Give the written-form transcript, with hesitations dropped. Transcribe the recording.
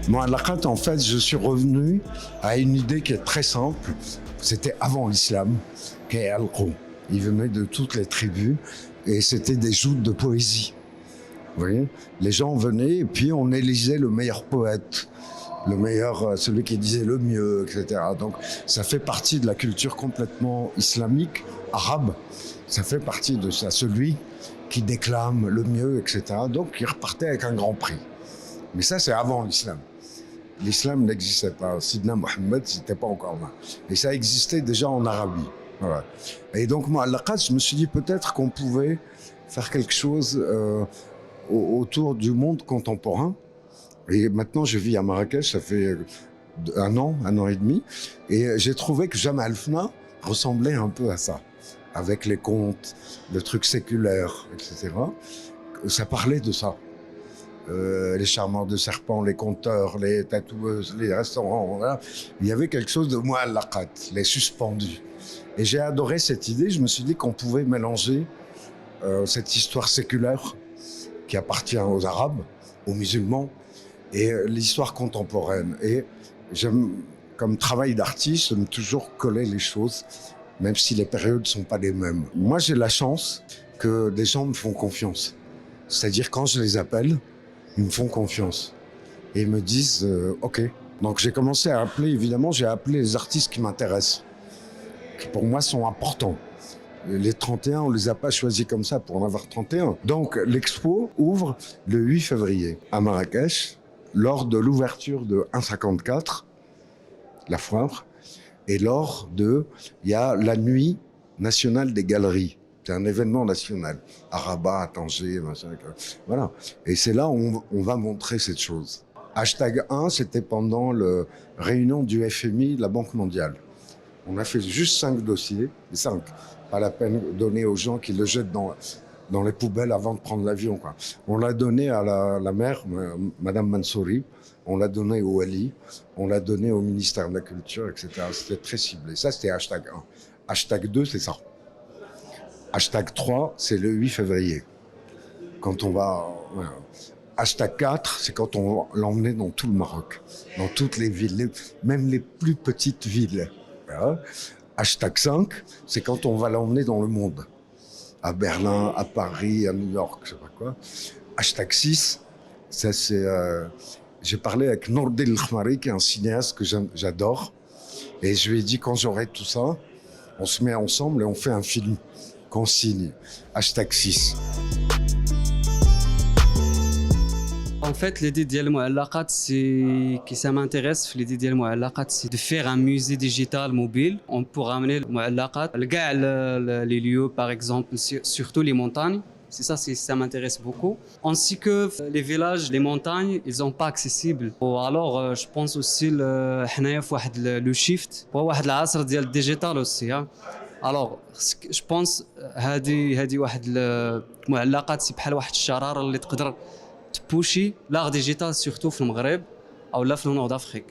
Moi, en fait, je suis revenu à une idée qui est très simple. C'était avant l'islam, qui est Al-Qur'an. Il venait de toutes les tribus et c'était des joutes de poésie. Vous voyez, les gens venaient et puis on élisait le meilleur poète, le meilleur, celui qui disait le mieux, etc. Donc ça fait partie de la culture complètement islamique, arabe. Ça fait partie de ça, celui qui déclame le mieux, etc. Donc il repartait avec un grand prix. Mais ça, c'est avant l'islam. L'islam n'existait pas. Sidna Mohammed, c'était pas encore là. Et ça existait déjà en Arabie. Voilà. Et donc moi, à Laqat, je me suis dit peut-être qu'on pouvait faire quelque chose autour du monde contemporain. Et maintenant, je vis à Marrakech, ça fait un an et demi. Et j'ai trouvé que Jemaa el-Fna ressemblait un peu à ça. Avec les contes, le truc séculaire, etc. Ça parlait de ça. Les charmeurs de serpents, les conteurs, les tatoueuses, les restaurants, voilà. Il y avait quelque chose de mu'allaqat, les suspendus. Et j'ai adoré cette idée, je me suis dit qu'on pouvait mélanger cette histoire séculaire qui appartient aux Arabes, aux musulmans, et l'histoire contemporaine. Et j'aime, comme travail d'artiste, j'aime toujours coller les choses, même si les périodes ne sont pas les mêmes. Moi, j'ai la chance que des gens me font confiance. C'est-à-dire quand je les appelle, ils me font confiance et ils me disent OK. Donc j'ai commencé à appeler, évidemment, j'ai appelé les artistes qui m'intéressent, qui pour moi sont importants. Les 31, on les a pas choisis comme ça pour en avoir 31. Donc l'expo ouvre le 8 février à Marrakech, lors de l'ouverture de 154, la foire, et il y a la nuit nationale des galeries. C'est un événement national. À Rabat, à Tanger, machin, voilà. Et c'est là où on va montrer cette chose. Hashtag 1, c'était pendant la réunion du FMI, de la Banque mondiale. On a fait juste 5 dossiers, 5. Pas la peine de donner aux gens qui le jettent dans les poubelles avant de prendre l'avion, quoi. On l'a donné à la maire, Madame Mansouri, on l'a donné au Wali, on l'a donné au ministère de la Culture, etc. C'était très ciblé. Ça, c'était hashtag 1. Hashtag 2, c'est ça. Hashtag 3, c'est le 8 février. Quand on va... Voilà. Hashtag 4, c'est quand on va l'emmener dans tout le Maroc, dans toutes les villes, même les plus petites villes. Voilà. Hashtag 5, c'est quand on va l'emmener dans le monde. À Berlin, à Paris, à New York, je sais pas quoi. Hashtag 6, ça c'est... j'ai parlé avec Nourdin El-Khmari, qui est un cinéaste que j'adore. Et je lui ai dit, quand j'aurai tout ça, on se met ensemble et on fait un film qu'on signe. Hashtag 6. En fait, l'idée ديال المعلقات c'est qui ça m'intéresse l'idée ديال المعلقات c'est de faire un musée digital mobile. On peut ramener المعلقات لكاع les lieux par exemple surtout les montagnes. Ça m'intéresse beaucoup. Ainsi que les villages, les montagnes, ils sont pas accessibles. Alors je pense aussi حنايا في واحد le shift هو واحد العصر ديال الديجيتال aussi. Alors je pense هذه واحد المعلقات سي بحال واحد الشراره اللي تقدر تبوشي لاغ ديجيتال سورتو في المغرب او لا في النورد افريك.